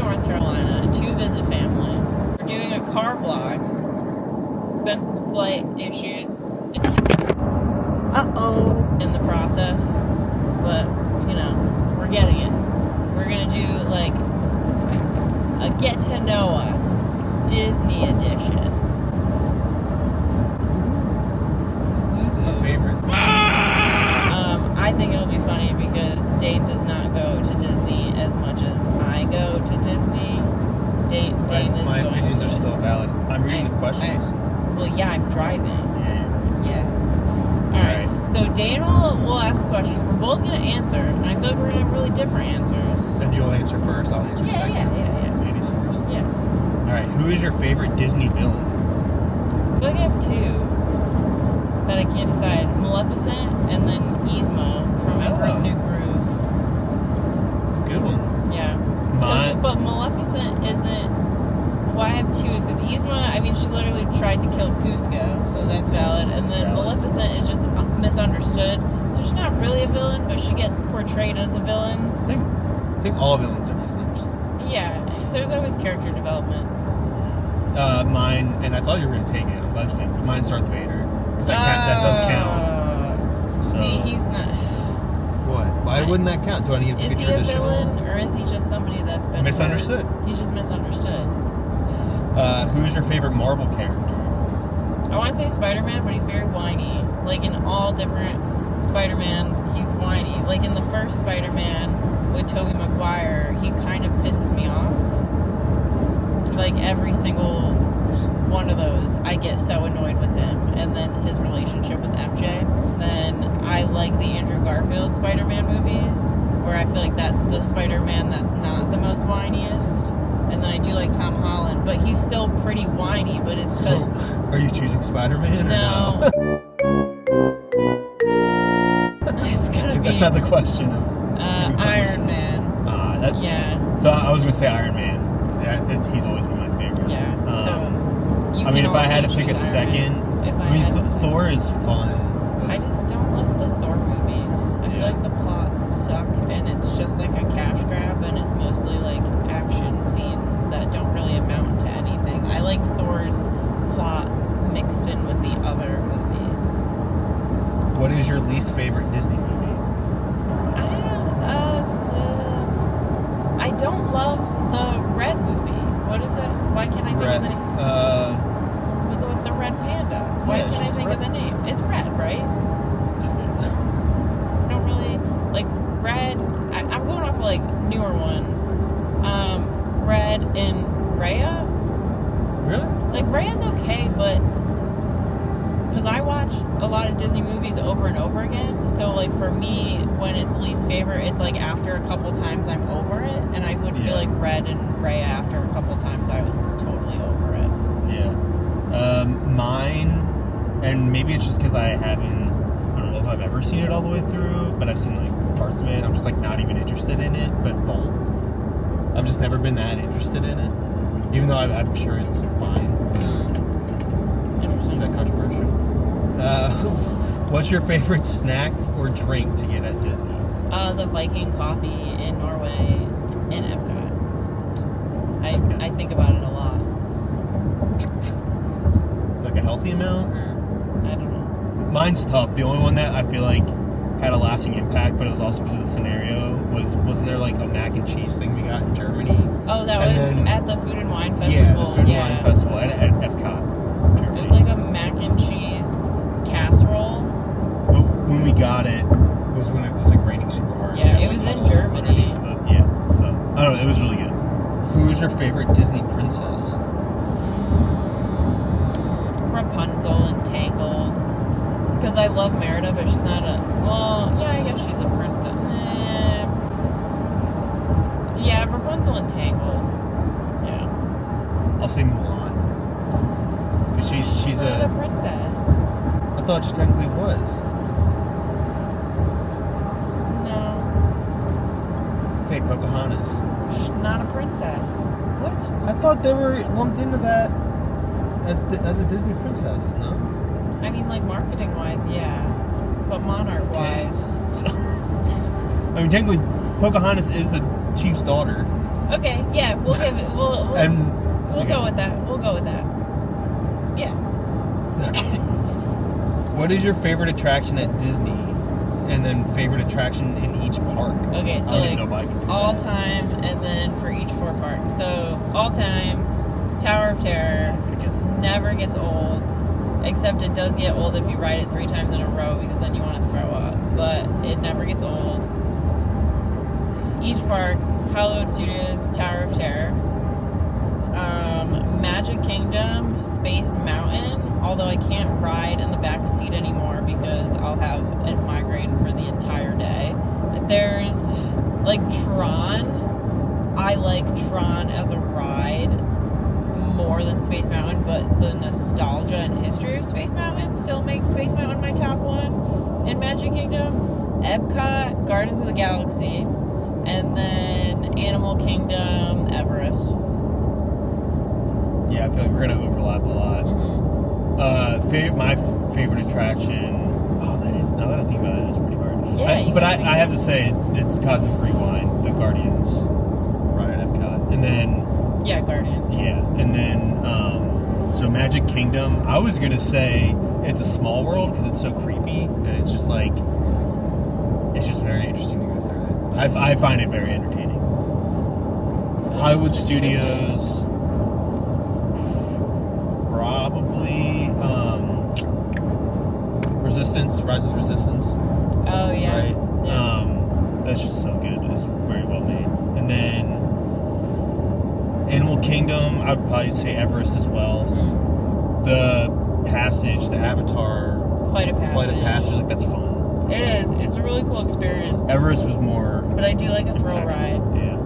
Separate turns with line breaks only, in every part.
North Carolina to visit family. We're doing a car vlog. There's been some slight issues. In the process. But, you know, we're getting it. We're gonna do, like, a Get to Know Us Disney edition.
My favorite.
I think it'll be funny because Dane does not go to Disney as much as I go to Disney. Dane is
my
going
opinions
to.
are still valid. I'm reading the questions.
Well, yeah, I'm driving.
Yeah.
Alright. So Dane will ask the questions. We're both going to answer. And I feel like we're going to have really different answers.
And you'll answer first. I'll answer second.
Yeah.
Ladies first.
Yeah.
Alright. Who is your favorite Disney villain?
I feel like I have two that I can't decide. Maleficent and then Yzma from Emperor's New Groove.
It's a good one.
Yeah. But Maleficent isn't... Why I have two is because Yzma, I mean, she literally tried to kill Cusco, so that's valid. And then Maleficent is just misunderstood. So she's not really a villain, but she gets portrayed as a villain.
I think all villains are misunderstood.
Yeah, there's always character development.
Mine, and I thought you were going to take it. I'm glad you didn't. But mine's Darth Vader. Because that does count. So.
See, he's not...
What? Why wouldn't that count? Do I need to be
traditional? Is he a villain, or is he just somebody that's been...
Misunderstood.
He's just misunderstood.
Who's your favorite Marvel character?
I want to say Spider-Man, but he's very whiny. Like, in all different Spider-Mans, he's whiny. Like, in the first Spider-Man with Tobey Maguire, he kind of pisses me off. Like, every single one of those, I get so annoyed with him. And then his relationship with MJ. Then I like the Andrew Garfield Spider-Man movies, where I feel like that's the Spider-Man that's not the most whiniest. And then I do like Tom Holland, but he's still pretty whiny, but it's because...
So, are you choosing Spider-Man
no.
or no?
It's gonna be...
That's not the question.
Iron Man. Yeah.
So I was going to say Iron Man. He's always been my favorite.
Yeah, so...
I mean, if I had to pick a second... Thor is fun.
I just don't love the Thor movies. I feel like the plots suck, and it's just like a cash grab, and it's mostly like action scenes that don't really amount to anything. I like Thor's plot mixed in with the other movies.
What is your least favorite Disney movie?
I don't love the Red movie. What is it? Why can't I think of the name? With the red panda. Why can't I think of the name? It's Red, right? I don't really... Like, Red... I'm going off of, like, newer ones. Red and Raya?
Really?
Like, Raya's okay, but... Because I watch a lot of Disney movies over and over again. So, like, for me, when it's least favorite, it's, like, after a couple times I'm over it. And I would feel like Red and Raya, after a couple times, I was totally over it.
Yeah. Mine, and maybe it's just because I don't know if I've ever seen it all the way through, but I've seen, like, parts of it. I'm just, like, not even interested in it, but Bolt. I've just never been that interested in it. Even though I'm sure it's fine.
Interesting.
Is that controversial? What's your favorite snack or drink to get at Disney?
The Viking coffee in Norway in Epcot. I think about it a lot.
Like a healthy amount? Or?
I don't know.
Mine's tough. The only one that I feel like had a lasting impact, but it was also because of the scenario, wasn't there like a mac and cheese thing we got in Germany?
Oh, that was at the Food and Wine Festival.
Yeah, the Food and Wine Festival at Epcot, Germany.
It was like a mac and cheese casserole.
But when we got it, was when it was like raining super hard.
Yeah, it was in Germany.
But yeah, so I don't know, it was really good. Who is your favorite Disney princess?
Rapunzel and Tangled. Because I love Merida, but she's not a... Well, yeah, I guess she's a princess. Yeah, Rapunzel and Tangled. Yeah.
I'll say Mulan. Because she's
not a princess.
I thought she technically was.
No.
Okay, Pocahontas.
She's not a princess.
What? I thought they were lumped into that as a Disney princess, no?
I mean, like, marketing-wise, yeah. But monarch-wise...
Okay. I mean, technically, Pocahontas is the chief's daughter.
Okay, yeah, we'll give it. We'll
Okay.
go with that. We'll go with that. Yeah.
Okay. What is your favorite attraction at Disney? And then favorite attraction in each park?
Okay, so
I don't even know if I can do
all
that.
time, and then for each 4 parks. So all time, Tower of Terror
I guess.
never gets old, except it does get old if you ride it 3 times in a row because then you want to throw up. But it never gets old. Each park, Hollywood Studios, Tower of Terror, Magic Kingdom, Space Mountain. Although I can't ride in the back seat anymore because I'll have a migraine for the entire day. There's like Tron. I like Tron as a ride more than Space Mountain, but the nostalgia and history of Space Mountain still makes Space Mountain my top one in Magic Kingdom. Epcot, Gardens of the Galaxy, and then Animal Kingdom, Everest.
Yeah, I feel like we're gonna overlap a lot.
Mm-hmm.
My favorite attraction. Oh, that is. Now that I think about it, it's pretty hard.
Yeah,
but I have to say it's Cosmic Rewind, the Guardians ride at Epcot, and then
Yeah, Guardians.
yeah, and then so Magic Kingdom. I was gonna say it's a small world because it's so creepy, and it's just like it's just very interesting to go through it. I find it very entertaining. Hollywood Studios. Probably Resistance, Rise of the Resistance.
Oh yeah.
Right?
Yeah.
That's just so good. It's very well made. And then Animal Kingdom, I would probably say Everest as well.
Mm.
The Passage, the Avatar
Flight of
Passage, like that's fun.
It is. It's a really cool experience.
Everest was more
But I do like a thrill
impactful.
ride.
Yeah.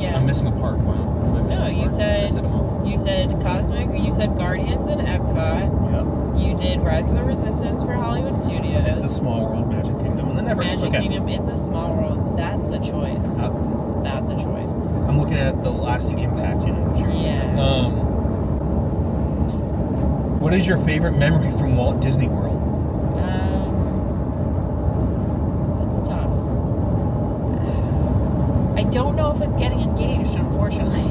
Yeah.
I'm missing a park. Wow. Am I missing
No,
a
you
park?
said-
I said them all.
You said Cosmic. You said Guardians and Epcot.
Yep.
You did Rise of the Resistance for Hollywood Studios.
It's a small world, Magic Kingdom, and then Everest.
Magic
Okay.
Kingdom. It's a small world. That's a choice. That's a choice.
I'm looking at the lasting impact, you know. Sure.
Yeah.
What is your favorite memory from Walt Disney World?
It's tough. I don't know if it's getting engaged, unfortunately.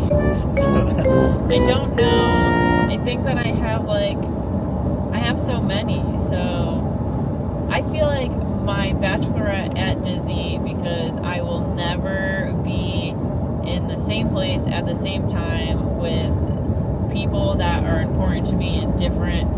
So that's,
I don't know. I think that I have so many. So I feel like my bachelorette at Disney, because I will never be in the same place at the same time with people that are important to me in different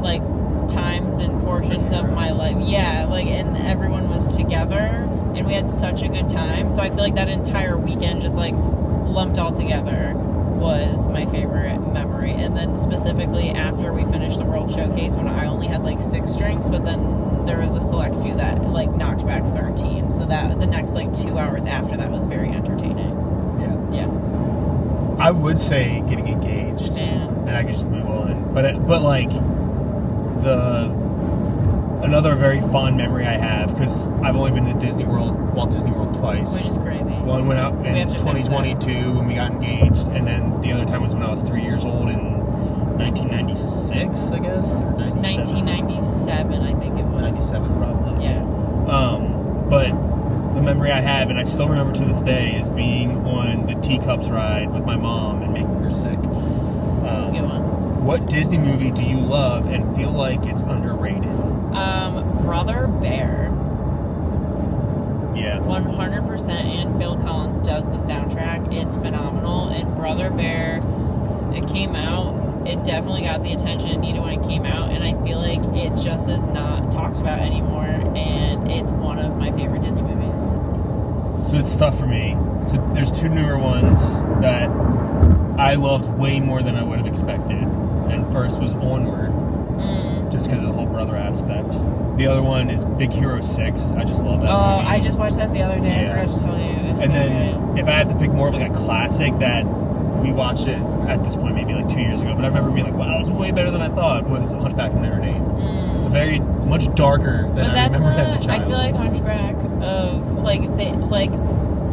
like times and portions of my life. Yeah, like, and everyone was together and we had such a good time. So I feel like that entire weekend just like lumped all together was my favorite memory. And then specifically after we finished the World Showcase, when I only had like 6 drinks, but then there was a select few that like knocked back 13. So that the next like 2 hours after that was very entertaining. Yeah.
I would say getting engaged, and I could just move on. But like another very fond memory I have, because I've only been to Walt Disney World twice.
Which is crazy.
One went out
We
in
have to fix
2022 when we got engaged, and then the other time was when I was 3 years old in 1996, I guess, or 97.
1997, I think it was.
97 probably.
Yeah.
But the memory I have, and I still remember to this day, is being on the Teacups ride with my mom and making her sick.
That's a good one.
What Disney movie do you love and feel like it's underrated?
Brother Bear.
Yeah.
100%, and Phil Collins does the soundtrack. It's phenomenal. And Brother Bear, it came out, it definitely got the attention it needed when it came out, and I feel like it just is not talked about anymore, and it's one of my favorite Disney movies.
So it's tough for me. So there's 2 newer ones that I loved way more than I would have expected. And first was Onward, just because of the whole brother aspect. The other one is Big Hero 6. I just love that movie.
I just watched that the other day.
Yeah.
I forgot to tell you. It's
And
so
then
good.
if I have to pick more of like a classic that we watched it at this point maybe like 2 years ago, but I remember being like, wow, it's way better than I thought, was Hunchback of Notre Dame. It's very much darker than
But
I remembered as a
I
child.
feel like Hunchback of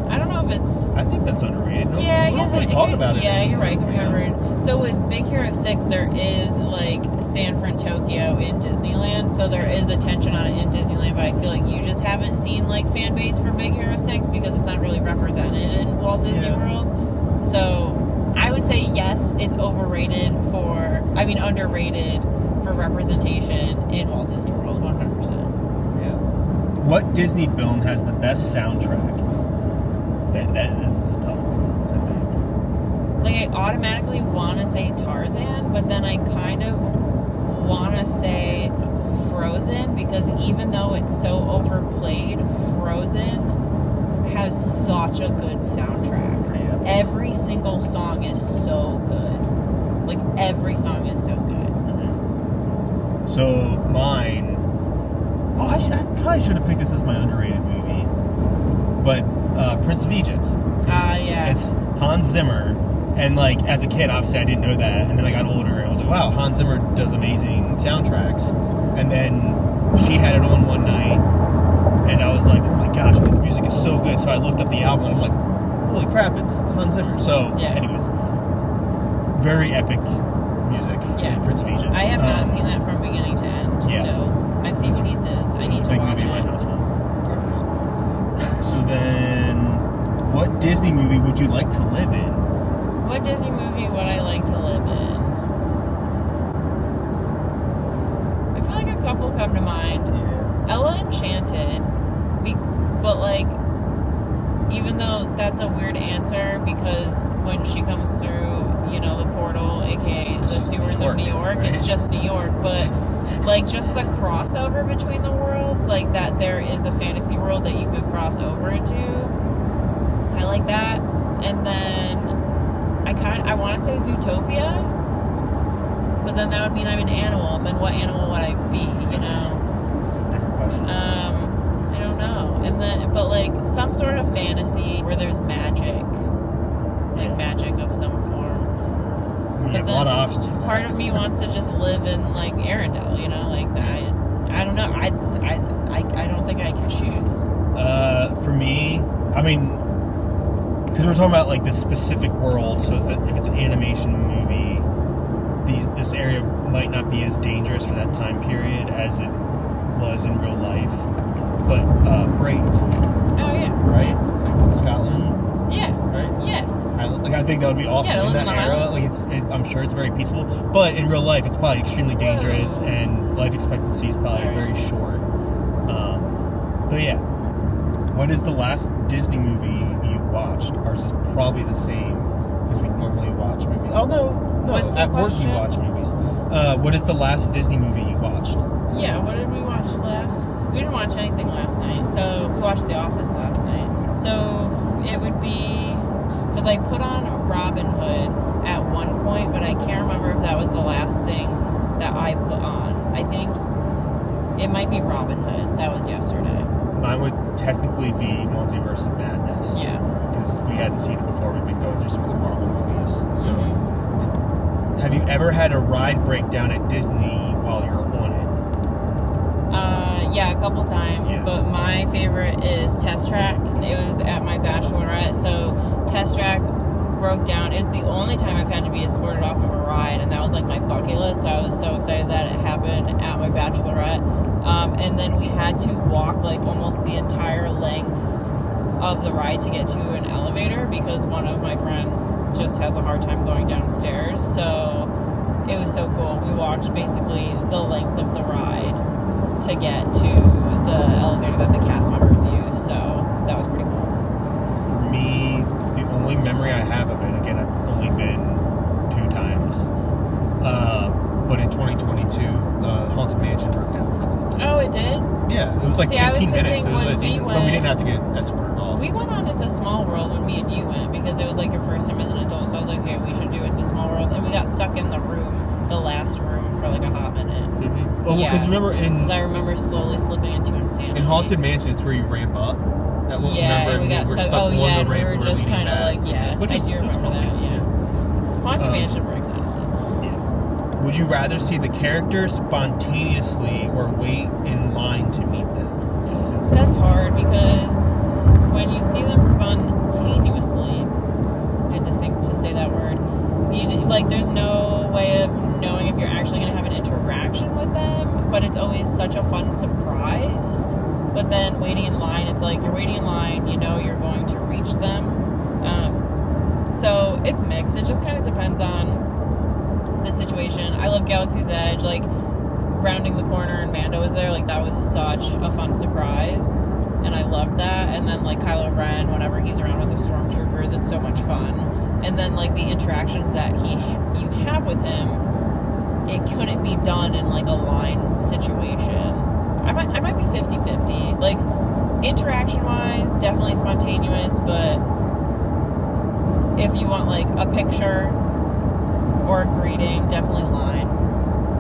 I don't know if it's...
I think that's underrated. No,
Yeah, I
we
guess
don't really talk about it.
Yeah,
anymore.
you're right. Could be underrated. So with Big Hero 6, there is like San Fran Tokyo in Disneyland. So there is attention on it in Disneyland, but I feel like you just haven't seen like fan base for Big Hero 6 because it's not really represented in Walt Disney World. So I would say yes, it's underrated for representation in Walt Disney World, 100%.
Yeah. What Disney film has the best soundtrack? This is a tough one,
Like, I automatically want to say Tarzan, but then I kind of want to say Frozen, because even though it's so overplayed, Frozen has such a good soundtrack. Every single song is so good. Like, every song is so good.
Mm-hmm. So, mine... Oh, I probably should have picked this as my underrated movie. But, Prince of Egypt.
Yeah.
It's Hans Zimmer. And, like, as a kid, obviously, I didn't know that. And then I got older, and I was like, wow, Hans Zimmer does amazing soundtracks. And then she had it on one night, and I was like, oh my gosh, this music is so good. So I looked up the album, and I'm like, holy crap, it's Hans Zimmer. So, anyways, very epic music.
Yeah.
Prince of Egypt.
I have not seen that from beginning to end.
Yeah.
So I've seen pieces. I need to watch it.
So then, what Disney movie would you like to live in?
What Disney movie would I like to live in? I feel like a couple come to mind.
Yeah.
Ella Enchanted. But like, even though that's a weird answer, because when she comes through, you know, the portal, aka the sewers of New York, it's just New York. But like, just the crossover between the worlds, like that there is a fantasy world that you could cross over into. I like that. And then I want to say Zootopia, but then that would mean I'm an animal. And then what animal would I be? You know,
It's a different question.
I don't know. And then, but like some sort of fantasy where there's magic, like magic of some form.
You have a lot of options for that.
Part of me wants to just live in like Arendelle, you know, like that. I don't know. I don't think I can choose.
For me, I mean, because we're talking about like this specific world, so if it's an animation movie, this area might not be as dangerous for that time period as it was in real life. But Brave.
Oh yeah.
Right? Like Scotland.
Yeah.
Right?
Yeah.
Highlands. Like I think that would be awesome in that era. Like I'm sure it's very peaceful, but in real life it's probably extremely dangerous, and life expectancy is probably very short. But yeah. What is the last Disney movie you watched? Ours is probably the same because we normally watch movies. Oh no,
What's
at
the
work
question?
you watch movies. What is the last Disney movie you watched?
Yeah, what did we watch last? We didn't watch anything last night, so we watched The Office last night. So it would be, because I put on Robin Hood at one point, but I can't remember if that was the last thing that I put on. I think it might be Robin Hood. That was yesterday.
Mine would technically be Multiverse of Madness.
Yeah.
Because we hadn't seen it before. We've been going through some of the Marvel movies. So,
Mm-hmm.
Have you ever had a ride breakdown at Disney while you're on it?
Yeah, a couple times.
Yeah.
But my favorite is Test Track. It was at my bachelorette. So Test Track broke down. It's the only time I've had to be escorted off of a ride, and that was like my bucket list. So I was so excited that it happened at my bachelorette. And then we had to walk like almost the entire length of the ride to get to an elevator because one of my friends just has a hard time going downstairs. So it was so cool. We walked basically the length of the ride to get to the elevator that the cast members use. So that was pretty cool.
For me, the only memory I have of it, again, I've only been 2 times, but in 2022, the Haunted Mansion broke down for them.
Oh, it did?
Yeah, it was like 15 minutes. It was
when
a decent, but we didn't have to get escorted off.
We went on It's a Small World when me and you went because it was like your first time as an adult. So I was like, okay, we should do It's a Small World. And we got stuck in the last room for like a hot minute.
Did we? Oh, because remember
Because I remember slowly slipping into insanity.
in Haunted Mansion, it's where you ramp up. That one,
and we got stuck. Oh, yeah, and we were just kind of like,
Which
I
is,
do remember that, yeah. Haunted Mansion breaks down a lot.
Yeah. Would you rather see the characters spontaneously or wait in line to meet them?
That's hard because when you see them spontaneously. I had to think to say that word. Like, there's no way of knowing if you're actually going to have an interaction with them, but it's always such a fun surprise. But then waiting in line, it's like you're waiting in line, you know you're going to reach them. So it's mixed. It just kind of depends on the situation. I love Galaxy's Edge. Like, rounding the corner and Mando was there, like, that was such a fun surprise. And I loved that. And then, like, Kylo Ren, whenever he's around with the stormtroopers, it's so much fun. And then, like, the interactions that you have with him, it couldn't be done in, like, a line situation. I might be 50-50. Like, interaction-wise, definitely spontaneous, but if you want, like, a picture or a greeting, definitely line.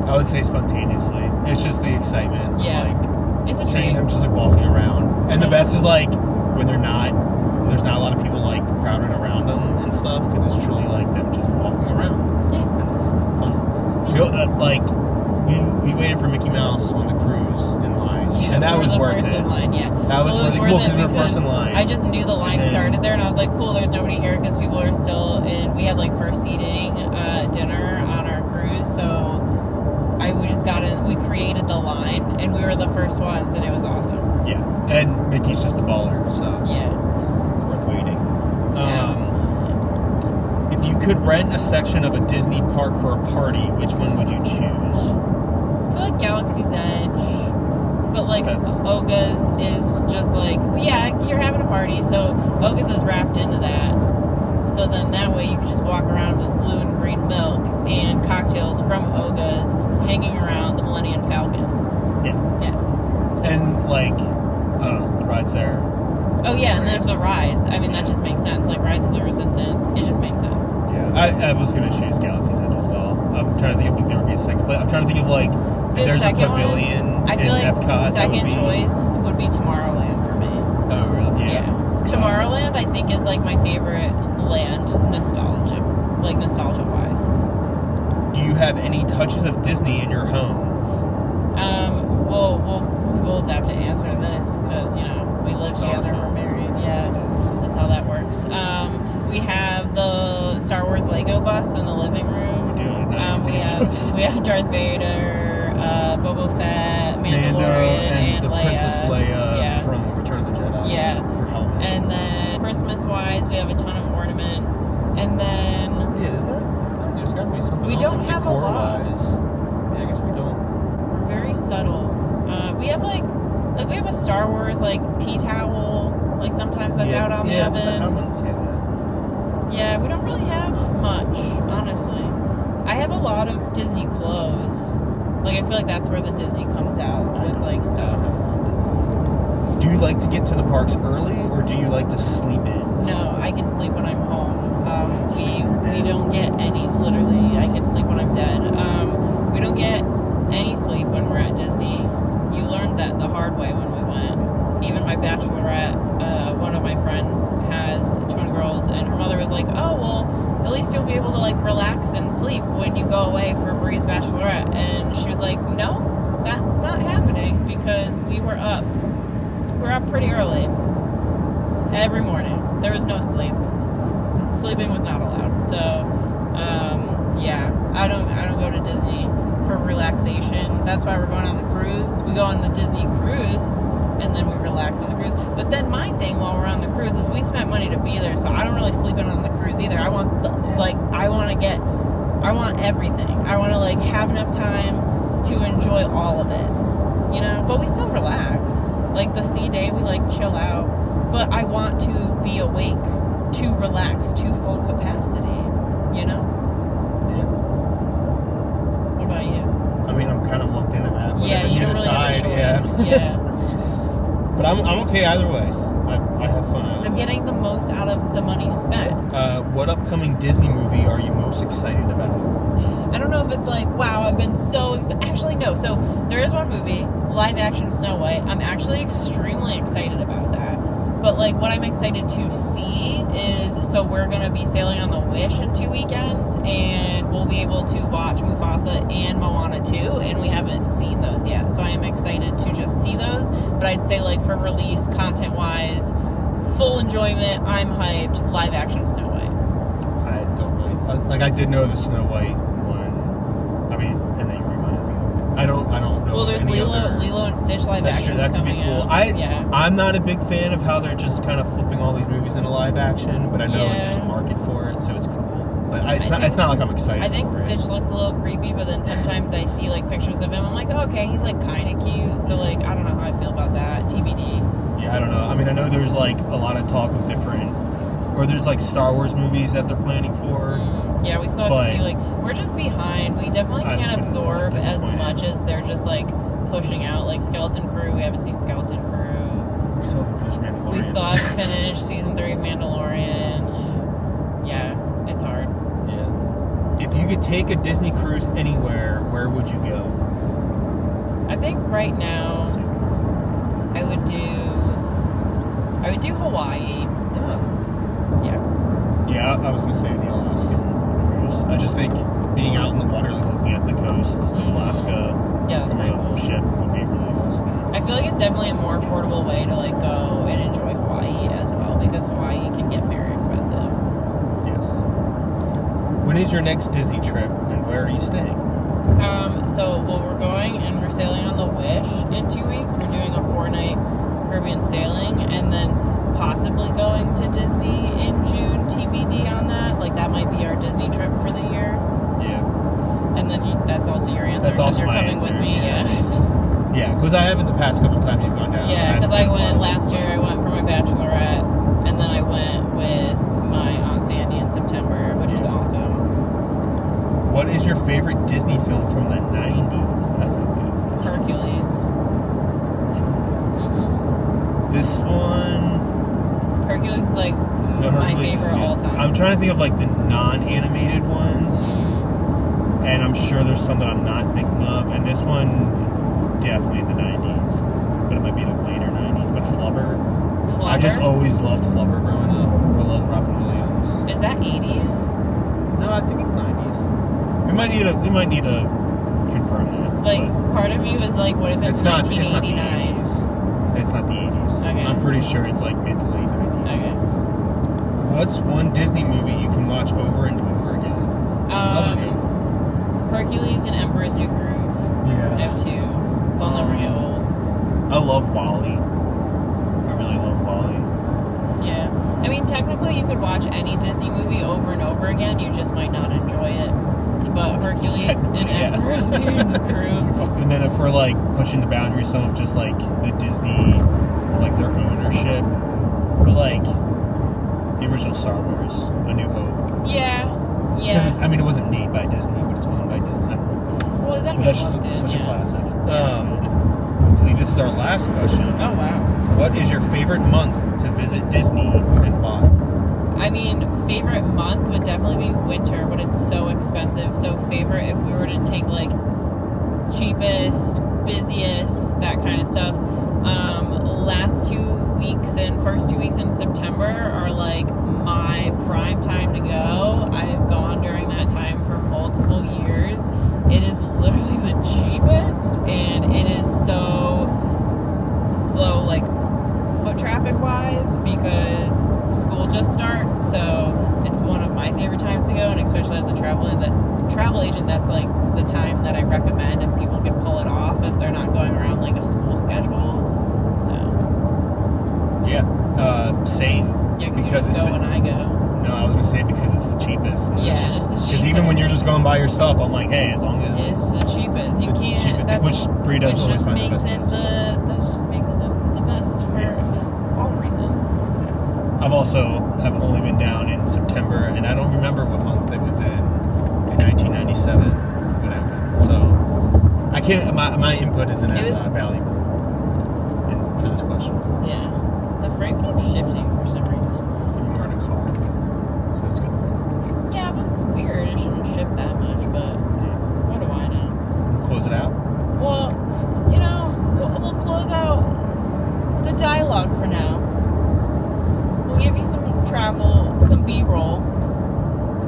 I would say spontaneously. It's just the excitement.
Yeah.
Like,
it's a
seeing
treat.
them just, like, walking around. And the best is, like, when there's not a lot of people, like, crowded around them and stuff, because it's truly, like, them just walking around.
Yeah.
And it's fun.
Yeah.
We waited for Mickey Mouse on the cruise in line, and that was worth
first
it.
in line, yeah.
That was worth it. Well, because we were first in line.
I just knew the line started there, and I was like, cool, there's nobody here because people are still in. We had, like, first seating dinner on our cruise, so we just got in. We created the line, and we were the first ones, and it was awesome.
Yeah, and Mickey's just a baller, so
yeah,
it's worth waiting.
Yeah, absolutely.
If you could rent a section of a Disney park for a party, which one would you choose?
I feel like Galaxy's Edge. But, like, Oga's is just like, yeah, you're having a party, so Oga's is wrapped into that. So then that way you can just walk around with blue and green milk and cocktails from Oga's hanging around the Millennium Falcon.
Yeah.
Yeah.
And, like, I don't know, the rides there.
Oh, yeah, and there's the rides. I mean, that just makes sense. Like, Rise of the Resistance, it just makes sense.
Yeah. I was going to choose Galaxy's Edge as well. I'm trying to think if there would be a second place. I'm trying to think of, like, if there's a pavilion
I feel
in
like
Epcot.
second choice would be Tomorrowland for me.
Oh, really? Yeah.
Tomorrowland, I think, is, like, my favorite land nostalgia-wise.
Do you have any touches of Disney in your home?
We'll have to answer this because, you know, we live together, we're married. Yeah, that's how that works. We have the Star Wars Lego bus in the living room. We have Darth Vader, Boba Fett, Mandalorian, and
the
Leia.
Princess Leia from Return of the Jedi.
Yeah.
Her helmet.
And then Christmas-wise, we have a ton of ornaments. And then
yeah, is that? I feel like there's got to be something.
We
else
don't have a lot.
Yeah, I guess we don't.
We're very subtle. We have we have a Star Wars tea towel. Like sometimes that's out on the oven.
I wouldn't say that.
Yeah, we don't really have much, honestly. I have a lot of Disney clothes. Like, I feel like that's where the Disney comes out with, stuff.
Do you like to get to the parks early, or do you like to sleep in?
No, I can sleep when I'm home. We don't get any, literally, I can sleep when I'm dead. We don't get any sleep when we're at Disney. You learned that the hard way when we went. Even my bachelorette, one of my friends has twin girls, and her mother was like, oh, well, at least you'll be able to, relax and sleep when you go away for Bree's bachelorette. And she was like, no, that's not happening, because we're up pretty early. Every morning. There was no sleep. Sleeping was not allowed. So, I don't go to Disney for relaxation. That's why we're going on the cruise. We go on the Disney cruise, and then we relax on the cruise. But then my thing while we're on the cruise is we spent money to be there, so I don't really sleep in on the cruise either. I want everything. I want to have enough time to enjoy all of it, you know. But we still relax. The sea day, we chill out. But I want to be awake to relax to full capacity, you know.
Yeah.
What about you?
I mean, I'm kind of lumped into that.
Yeah, you don't really have a choice. Yeah.
But I'm okay either way. I have fun.
I'm getting the most out of the money spent.
What upcoming Disney movie are you most excited about?
I don't know if it's wow, I've been so excited. Actually, no. So there is one movie, live action Snow White. I'm actually extremely excited about that. But what I'm excited to see is, so we're going to be sailing on the Wish in 2 weekends, and we'll be able to watch Mufasa and Moana 2, and we haven't seen those yet. So I am excited to just see those. But I'd say for release content-wise, full enjoyment. I'm hyped. Live action Snow White.
I don't really like. I did know the Snow White one. I mean, and then you reminded me. I don't know.
Well, there's
any
Lilo
other...
and Stitch live
That's
action
true. That could be
coming
cool.
out.
I'm not a big fan of how they're just kind of flipping all these movies into live action, but I know like, there's a market for it, so it's cool. But it's not like I'm excited.
I think
for
Stitch
it.
looks a little creepy, but then sometimes I see like pictures of him. I'm like, oh, okay, he's like kind of cute. So like, I don't know how I feel about that. TBD.
Yeah, I don't know. I mean, I know there's like a lot of talk of different, or there's like Star Wars movies that they're planning for.
Yeah, we still have to see. Like, we're just behind. We definitely can't absorb as much as they're just like pushing out. Like Skeleton Crew, we haven't seen Skeleton Crew.
We still haven't finished Mandalorian.
We still haven't finished season 3 of Mandalorian. Yeah, it's hard.
Yeah. If you could take a Disney cruise anywhere, where would you go?
I think right now I would do Hawaii. Yeah.
Yeah, I was gonna say the Alaskan cruise. I just think being out in the water, like looking at the coast of Alaska,
that's
from
pretty
a
cool.
ship would be really awesome.
I feel like it's definitely a more affordable way to like go and enjoy Hawaii as well, because Hawaii can get very expensive.
Yes. When is your next Disney trip, and where are you staying?
We're going and we're sailing on the Wish in 2 weeks. We're doing a 4-night Caribbean sailing, and then possibly going to Disney in June. TBD on that. Like that might be our Disney trip for the year.
Yeah.
And then that's also your answer.
That's also
you're
my
coming
answer.
with me. Yeah.
Yeah, because I haven't the past couple times you've gone down.
Yeah, because I went last year. I went for my bachelorette, and then I went with my Aunt Sandy in September, which was awesome.
What is your favorite Disney film from the 90s? That's a good question.
Hercules.
This one...
Hercules is like my
Hercules
favorite
is good.
all time.
I'm trying to think of like the non-animated ones, and I'm sure there's some that I'm not thinking of. And this one, definitely in the 90s, but it might be like later 90s. But Flubber. I just always loved Flubber growing up. I loved Robin Williams.
Is that 80s?
No, I think it's 90s. We might need to confirm that.
Like part of me was like, what if it's 1989?
It's not the 80s.
Okay.
I'm pretty sure it's like mid to late 90s.
Okay.
What's one Disney movie you can watch over and over again? Another good one.
Hercules and Emperor's New Groove.
Yeah.
Them two. They'll never get old.
I love Wall-E. I really love Wall-E.
Yeah. I mean, technically you could watch any Disney movie over and over again. You just might not enjoy it. But Hercules and Emperor's New Groove.
And then if we're like pushing the boundaries, some of just like the Disney, like their ownership, or like the original Star Wars, A New Hope.
Yeah.
I mean, it wasn't made by Disney, but it's owned by Disney.
Well,
but that's just such a classic. I believe this is our last question.
Oh, wow.
What is your favorite month to visit Disney and why?
I mean, favorite month would definitely be winter, but it's so expensive. So favorite, if we were to take like cheapest, busiest, that kind of stuff. Last 2 weeks and first 2 weeks in September are like my prime time to go. I've gone during that time for multiple years. It is literally the cheapest, and it is so slow, like foot traffic wise, because school just starts. So it's one of my favorite times to go, and especially as a travel agent, that's like the time that I recommend if people can pull it off if they're not going around like a school schedule. So
same.
Yeah, because you just go when I go.
No, I was gonna say because it's the cheapest.
Yeah, it's the cheapest.
Because even when you're just going by yourself, I'm like, hey, as long as
it's the cheapest, you can't.
Which Brie does always find the best.
That just makes it the best for all reasons.
I've also have only been down in September, and I don't remember what month it was in 1997. So I can't. My input isn't as valuable for this question.
Yeah, the frame keeps shifting for some reason.
We're in a car, so it's good.
Yeah, but it's weird. It shouldn't shift that much, but what do I know?
Close it out.
Well, we'll close out the dialogue for now. We'll give you some some B-roll.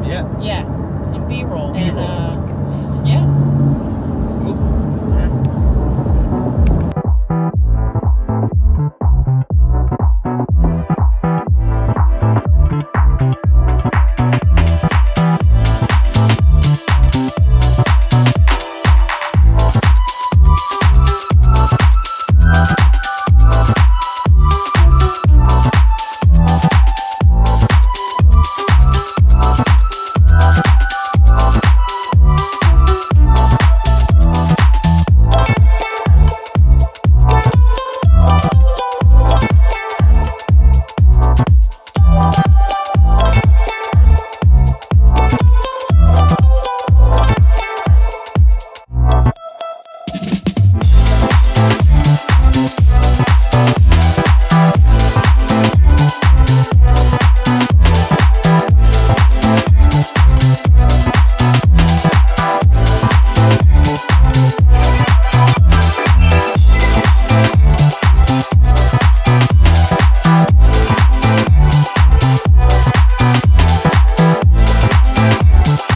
Yeah.
Yeah, some B-roll.
B-roll.
And, yeah.